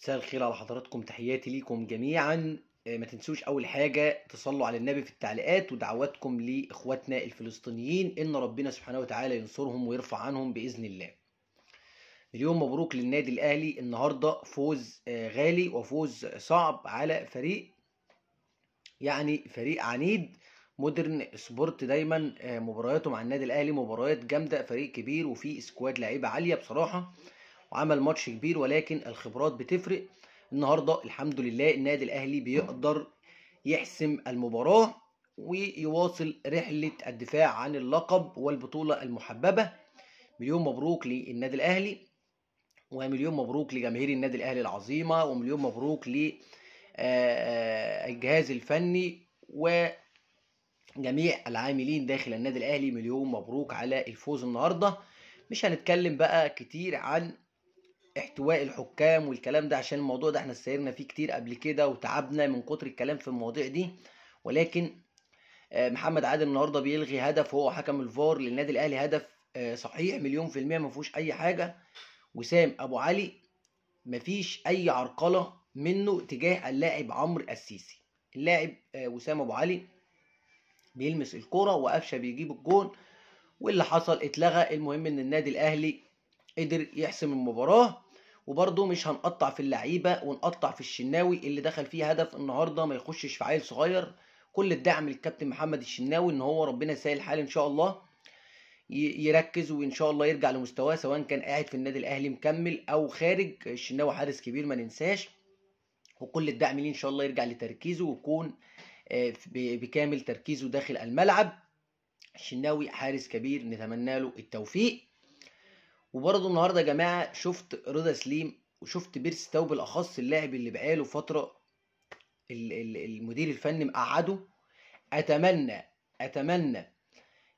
مساء الخير على حضراتكم، تحياتي ليكم جميعا. ما تنسوش اول حاجة تصلوا على النبي في التعليقات، ودعواتكم لاخواتنا الفلسطينيين ان ربنا سبحانه وتعالى ينصرهم ويرفع عنهم باذن الله. اليوم مبروك للنادي الاهلي، النهاردة فوز غالي وفوز صعب على فريق، يعني فريق عنيد. مودرن سبورت دايما مبارياته مع النادي الاهلي مباريات جامدة، فريق كبير وفيه سكواد لعيبة عالية بصراحة، وعمل ماتش كبير، ولكن الخبرات بتفرق. النهارده الحمد لله النادي الاهلي بيقدر يحسم المباراة ويواصل رحلة الدفاع عن اللقب والبطولة المحببة. مليون مبروك للنادي الاهلي، ومليون مبروك لجماهير النادي الاهلي العظيمة، ومليون مبروك للجهاز الفني وجميع العاملين داخل النادي الاهلي. مليون مبروك على الفوز النهارده. مش هنتكلم بقى كتير عن احتواء الحكام والكلام ده، عشان الموضوع ده احنا سيرنا فيه كتير قبل كده وتعبنا من كتر الكلام في المواضيع دي. ولكن محمد عادل النهارده بيلغي هدف، هو حكم الفار للنادي الاهلي، هدف صحيح مليون في المية، ما فيهوش اي حاجه. وسام ابو علي مفيش اي عرقله منه تجاه اللاعب عمرو السيسي. اللاعب وسام ابو علي بيلمس الكرة وقفشه بيجيب الجون، واللي حصل اتلغى. المهم ان النادي الاهلي قدر يحسم المباراة. وبرضه مش هنقطع في اللعيبة ونقطع في الشناوي اللي دخل فيه هدف النهاردة، ما يخشش في عيل صغير. كل الدعم للكابتن محمد الشناوي، ان هو ربنا يسهل الحال ان شاء الله يركز وان شاء الله يرجع لمستواه، سواء كان قاعد في النادي الاهلي مكمل او خارج. الشناوي حارس كبير ما ننساش، وكل الدعم ليه ان شاء الله يرجع لتركيزه ويكون بكامل تركيزه داخل الملعب. الشناوي حارس كبير، نتمنى له التوفيق. وبرضه النهارده يا جماعه شفت رضا سليم وشفت بيرس تاو، بالاخص اللاعب اللي بقاله فتره المدير الفني مقعده. اتمنى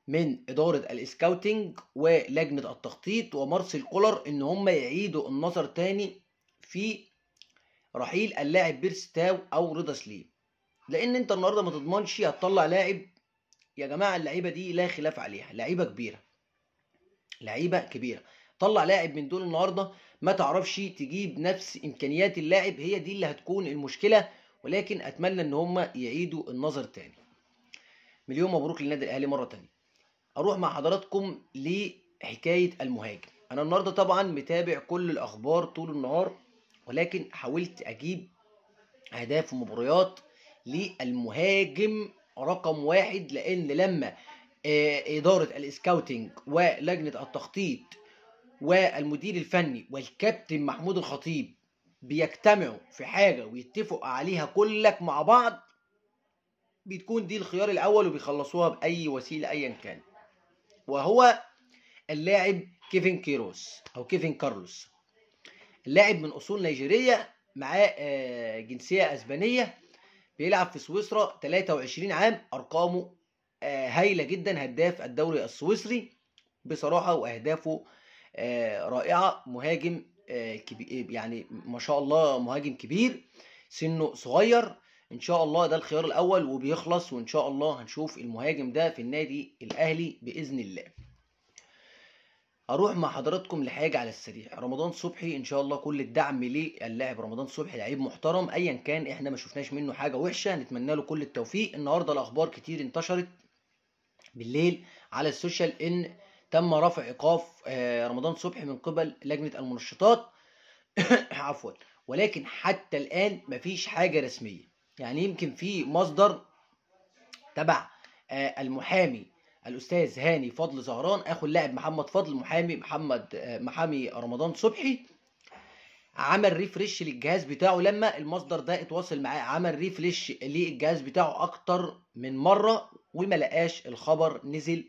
من اداره الاسكاوتنج ولجنه التخطيط ومارسيل كولر ان هم يعيدوا النظر تاني في رحيل اللاعب بيرس تاو او رضا سليم، لان انت النهارده ما تضمنش هتطلع لاعب. يا جماعه اللعيبه دي لا خلاف عليها، لعيبه كبيره، لعيبه كبيره. طلع لاعب من دول النهارده ما تعرفش تجيب نفس امكانيات اللاعب، هي دي اللي هتكون المشكله. ولكن اتمنى ان هم يعيدوا النظر تاني. مليون مبروك للنادي الاهلي مره تانيه. اروح مع حضراتكم لحكايه المهاجم. انا النهارده طبعا متابع كل الاخبار طول النهار، ولكن حاولت اجيب اهداف ومباريات للمهاجم رقم واحد، لان لما اداره الاسكاوتنج ولجنه التخطيط والمدير الفني والكابتن محمود الخطيب بيجتمعوا في حاجة ويتفقوا عليها كلك مع بعض، بتكون دي الخيار الأول وبيخلصوها بأي وسيلة أيا كان، وهو اللاعب كيفن كيروس أو كيفن كارلوس. اللاعب من أصول نيجيرية، معاه جنسية أسبانية، بيلعب في سويسرا، 23 عام، أرقامه هايلة جدا، هداف الدوري السويسري بصراحة، وأهدافه رائعة. مهاجم كبير، يعني ما شاء الله مهاجم كبير، سنه صغير. ان شاء الله ده الخيار الاول وبيخلص، وان شاء الله هنشوف المهاجم ده في النادي الاهلي باذن الله. اروح مع حضراتكم لحاجه على السريع. رمضان صبحي ان شاء الله كل الدعم للاعب رمضان صبحي، لعيب محترم ايا كان، احنا ما شفناش منه حاجه وحشه، نتمنى له كل التوفيق. النهارده الاخبار كتير انتشرت بالليل على السوشيال ان تم رفع ايقاف رمضان صبحي من قبل لجنه المنشطات عفوا، ولكن حتى الان مفيش حاجه رسميه. يعني يمكن في مصدر تبع المحامي الاستاذ هاني فضل زهران، اخو اللاعب محمد فضل، محامي رمضان صبحي، عمل ريفرش للجهاز بتاعه. لما المصدر ده اتواصل معاه عمل ريفرش للجهاز بتاعه اكتر من مره وما لقاش الخبر نزل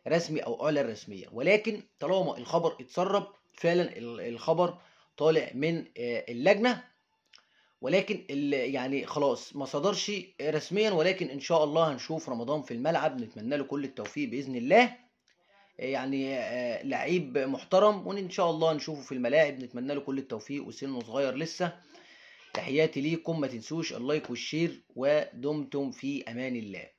رسمي او اعلن رسميا. ولكن طالما الخبر اتسرب فعلا، الخبر طالع من اللجنه، ولكن يعني خلاص ما صدرش رسميا. ولكن ان شاء الله هنشوف رمضان في الملعب، نتمنى له كل التوفيق باذن الله. يعني لعيب محترم، وان شاء الله نشوفه في الملاعب، نتمنى له كل التوفيق وسنه صغير لسه. تحياتي ليكم، ما تنسوش اللايك والشير، ودمتم في امان الله.